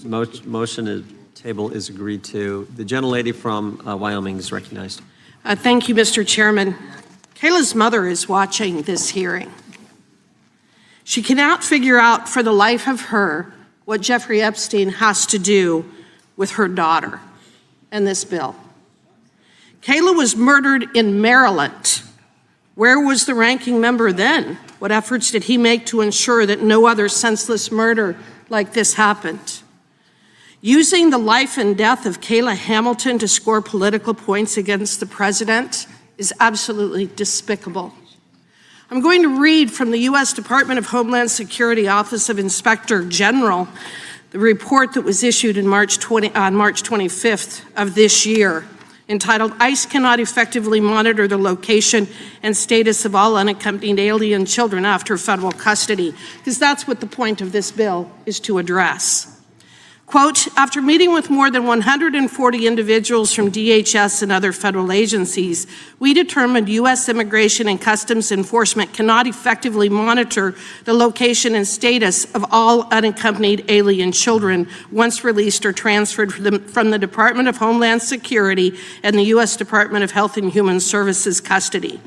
Motion to table is agreed to. The gentlelady from Wyoming is recognized. Thank you, Mr. Chairman. Kayla's mother is watching this hearing. She cannot figure out for the life of her what Jeffrey Epstein has to do with her daughter and this bill. Kayla was murdered in Maryland. Where was the ranking member then? What efforts did he make to ensure that no other senseless murder like this happened? Using the life and death of Kayla Hamilton to score political points against the president is absolutely despicable. I'm going to read from the U.S. Department of Homeland Security Office of Inspector General, the report that was issued on March 25th of this year, entitled, "ICE cannot effectively monitor the location and status of all unaccompanied alien children after federal custody," because that's what the point of this bill is to address. Quote, "After meeting with more than 140 individuals from DHS and other federal agencies, we determined U.S. Immigration and Customs Enforcement cannot effectively monitor the location and status of all unaccompanied alien children once released or transferred from the Department of Homeland Security and the U.S. Department of Health and Human Services custody.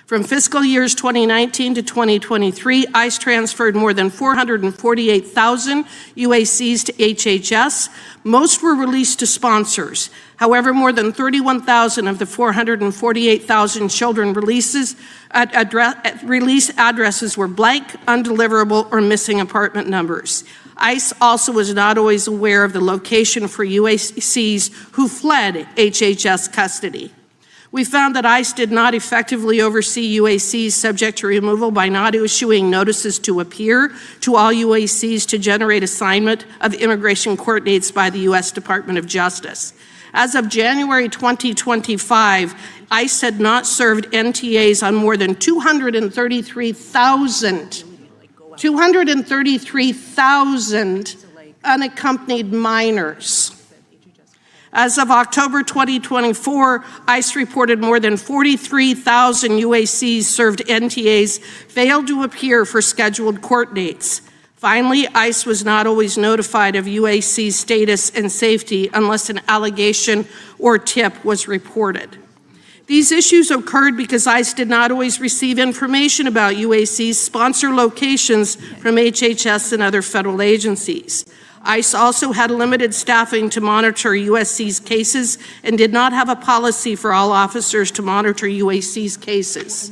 From fiscal years 2019 to 2023, ICE transferred more than 448,000 UACs to HHS. Most were released to sponsors. However, more than 31,000 of the 448,000 children release addresses were blank, undeliverable, or missing apartment numbers. ICE also was not always aware of the location for UACs who fled HHS custody. We found that ICE did not effectively oversee UACs subject to removal by not issuing notices to appear to all UACs to generate assignment of immigration court dates by the U.S. Department of Justice. As of January 2025, ICE had not served NTAs on more than 233,000 unaccompanied minors. As of October 2024, ICE reported more than 43,000 UACs served NTAs failed to appear for scheduled court dates. Finally, ICE was not always notified of UAC's status and safety unless an allegation or tip was reported. These issues occurred because ICE did not always receive information about UAC's sponsor locations from HHS and other federal agencies. ICE also had limited staffing to monitor USC's cases and did not have a policy for all officers to monitor UAC's cases.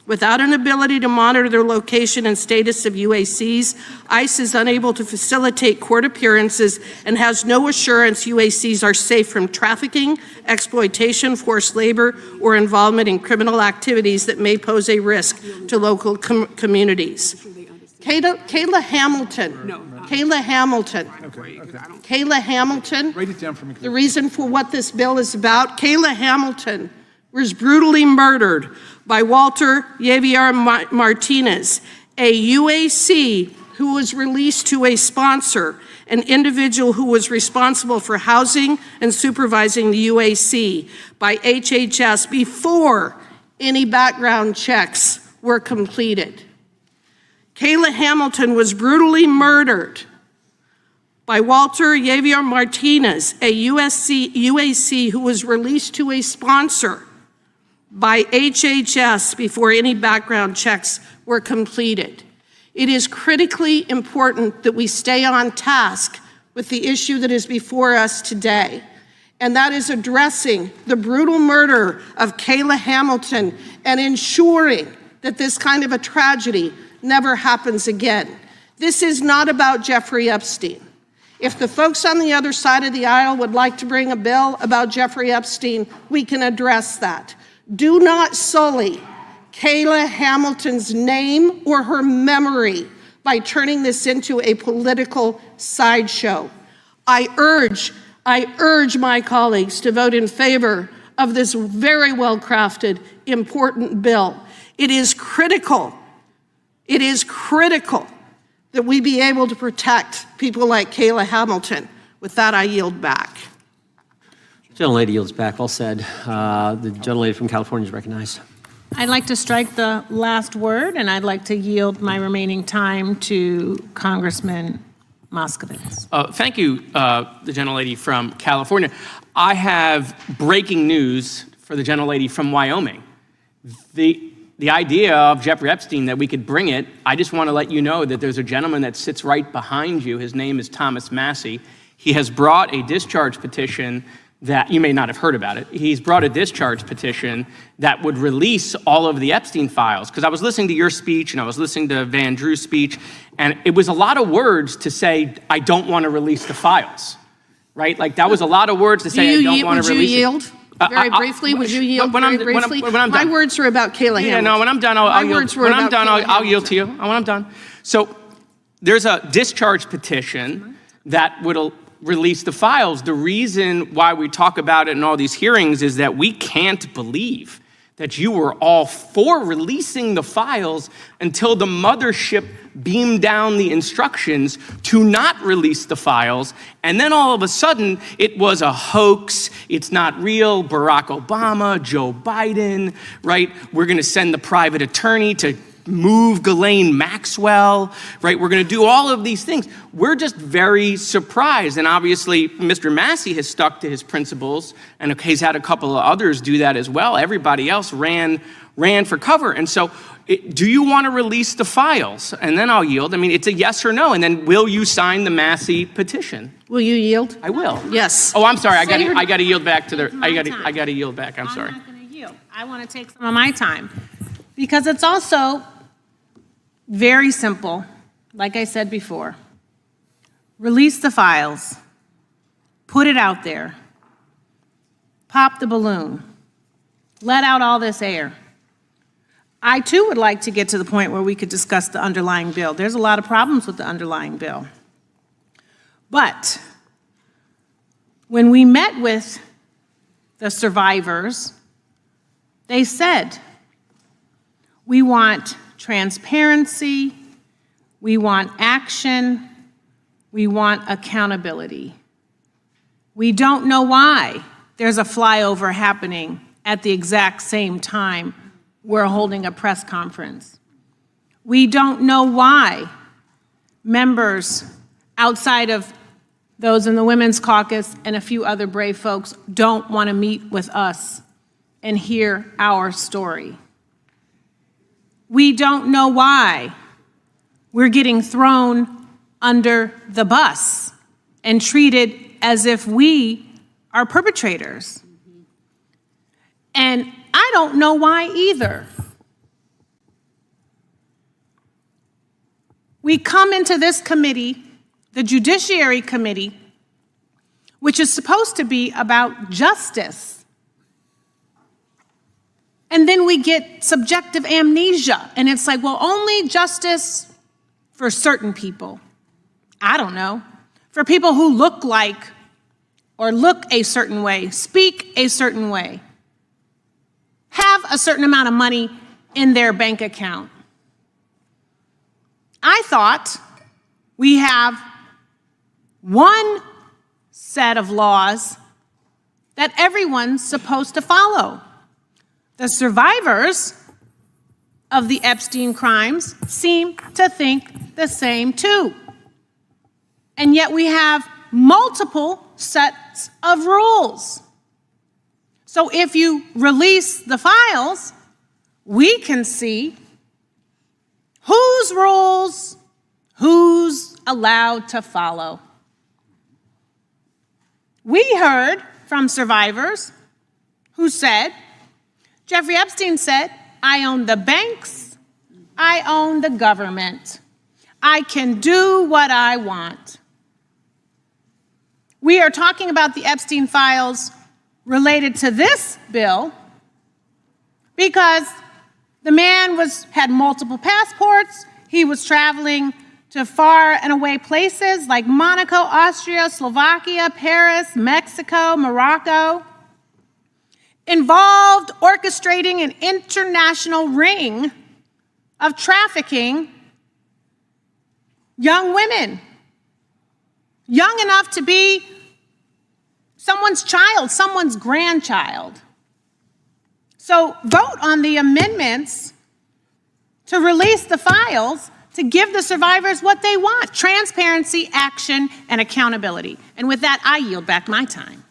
Without an ability to monitor the location and status of UACs, ICE is unable to facilitate court appearances and has no assurance UACs are safe from trafficking, exploitation, forced labor, or involvement in criminal activities that may pose a risk to local communities. Kayla Hamilton. Kayla Hamilton. Kayla Hamilton. Write it down for me. The reason for what this bill is about, Kayla Hamilton was brutally murdered by Walter Javier Martinez, a UAC who was released to a sponsor, an individual who was responsible for housing and supervising the UAC by HHS before any background checks were completed. Kayla Hamilton was brutally murdered by Walter Javier Martinez, a UAC who was released to a sponsor by HHS before any background checks were completed. It is critically important that we stay on task with the issue that is before us today, and that is addressing the brutal murder of Kayla Hamilton and ensuring that this kind of a tragedy never happens again. This is not about Jeffrey Epstein. If the folks on the other side of the aisle would like to bring a bill about Jeffrey Epstein, we can address that. Do not sully Kayla Hamilton's name or her memory by turning this into a political sideshow. I urge my colleagues to vote in favor of this very well-crafted, important bill. It is critical that we be able to protect people like Kayla Hamilton. With that, I yield back. Gentlelady yields back. All said. The gentlelady from California is recognized. I'd like to strike the last word, and I'd like to yield my remaining time to Congressman Moskowitz. Thank you, the gentlelady from California. I have breaking news for the gentlelady from Wyoming. The idea of Jeffrey Epstein, that we could bring it, I just want to let you know that there's a gentleman that sits right behind you. His name is Thomas Massey. He has brought a discharge petition that, you may not have heard about it, he's brought a discharge petition that would release all of the Epstein files. Because I was listening to your speech and I was listening to Van Drew's speech, and it was a lot of words to say, I don't want to release the files, right? Like that was a lot of words to say, I don't want to release it. Would you yield? Very briefly, would you yield when very I'm briefly? done. My words were about Kayla Hamilton. Yeah, no, when I'm done, I'll yield. When I'm done, I'll yield to you. When I'm done. So there's a discharge petition that would release the files. The reason why we talk about it in all these hearings is that we can't believe that you were all for releasing the files until the mothership beamed down the instructions to not release the files. And then all of a sudden, it was a hoax. It's not real. Barack Obama, Joe Biden, right? We're going to send the private attorney to move Ghislaine Maxwell, right? We're going to do all of these things. We're just very surprised. And obviously, Mr. Massey has stuck to his principles, and he's had a couple of others do that as well. Everybody else ran for cover. And so, do you want to release the files? And then I'll yield. I mean, it's a yes or no. And then will you sign the Massey petition? Will you yield? I will. Yes. Oh, I'm sorry. I got to yield back to the. I got to yield back. I'm sorry. I'm not going to yield. I want to take some of my time because it's also very simple. Like I said before, release the files, put it out there, pop the balloon, let out all this air. I too would like to get to the point where we could discuss the underlying bill. There's a lot of problems with the underlying bill. But when we met with the survivors, they said, we want transparency, we want action, we want accountability. We don't know why there's a flyover happening at the exact same time we're holding a press conference. We don't know why members outside of those in the Women's Caucus and a few other brave folks don't want to meet with us and hear our story. We don't know why we're getting thrown under the bus and treated as if we are perpetrators. And I don't know why either. We come into this committee, the Judiciary Committee, which is supposed to be about justice. And then we get subjective amnesia, and it's like, well, only justice for certain people. I don't know. For people who look like or look a certain way, speak a certain way, have a certain amount of money in their bank account. I thought we have one set of laws that everyone's supposed to follow. The survivors of the Epstein crimes seem to think the same too. And yet we have multiple sets of rules. So if you release the files, we can see whose rules, who's allowed to follow. We heard from survivors who said, Jeffrey Epstein said, I own the banks, I own the government. I can do what I want. We are talking about the Epstein files related to this bill because the man had multiple passports. He was traveling to far and away places like Monaco, Austria, Slovakia, Paris, Mexico, Morocco. Involved orchestrating an international ring of trafficking young women, young enough to be someone's child, someone's grandchild. So vote on the amendments to release the files to give the survivors what they want: transparency, action, and accountability. And with that, I yield back my time.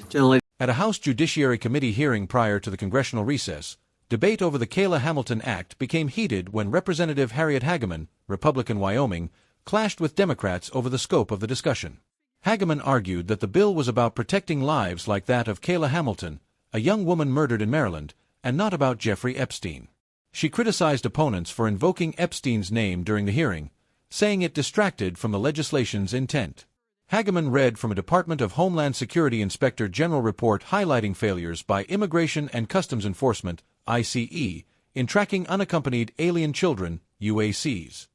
Gentlelady. At a House Judiciary Committee hearing prior to the congressional recess, debate over the Kayla Hamilton Act became heated when Representative Harriet Hageman, Republican Wyoming, clashed with Democrats over the scope of the discussion. Hageman argued that the bill was about protecting lives like that of Kayla Hamilton, a young woman murdered in Maryland, and not about Jeffrey Epstein. She criticized opponents for invoking Epstein's name during the hearing, saying it distracted from the legislation's intent. Hageman read from a Department of Homeland Security Inspector General report highlighting failures by Immigration and Customs Enforcement, ICE, in tracking unaccompanied alien children, UACs.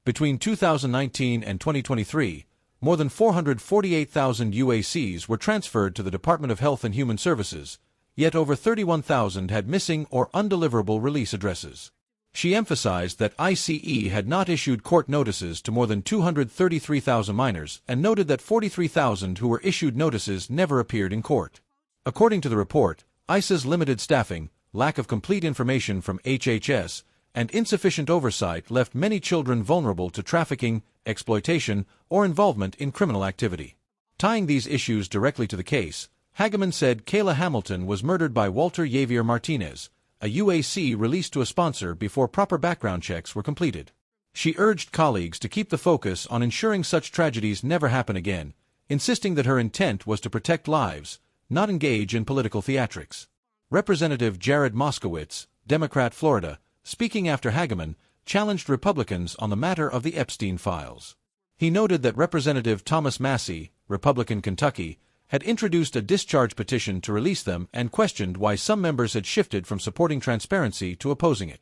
Between 2019 and 2023, more than 448,000 UACs were transferred to the Department of Health and Human Services, yet over 31,000 had missing or undeliverable release addresses. She emphasized that ICE had not issued court notices to more than 233,000 minors and noted that 43,000 who were issued notices never appeared in court. According to the report, ICE's limited staffing, lack of complete information from HHS, and insufficient oversight left many children vulnerable to trafficking, exploitation, or involvement in criminal activity. Tying these issues directly to the case, Hageman said Kayla Hamilton was murdered by Walter Javier Martinez, a UAC released to a sponsor before proper background checks were completed. She urged colleagues to keep the focus on ensuring such tragedies never happen again, insisting that her intent was to protect lives, not engage in political theatrics. Representative Jared Moskowitz, Democrat Florida, speaking after Hageman, challenged Republicans on the matter of the Epstein files. He noted that Representative Thomas Massie, Republican Kentucky, had introduced a discharge petition to release them and questioned why some members had shifted from supporting transparency to opposing it.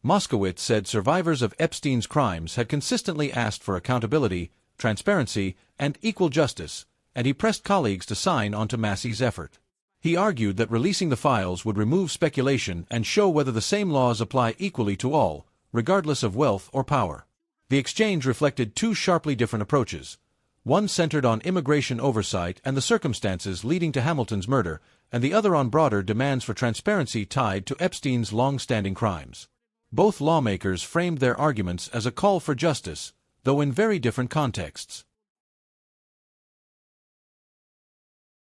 Moskowitz said survivors of Epstein's crimes had consistently asked for accountability, transparency, and equal justice, and he pressed colleagues to sign on to Massie's effort. He argued that releasing the files would remove speculation and show whether the same laws apply equally to all, regardless of wealth or power. The exchange reflected two sharply different approaches. One centered on immigration oversight and the circumstances leading to Hamilton's murder, and the other on broader demands for transparency tied to Epstein's long-standing crimes. Both lawmakers framed their arguments as a call for justice, though in very different contexts.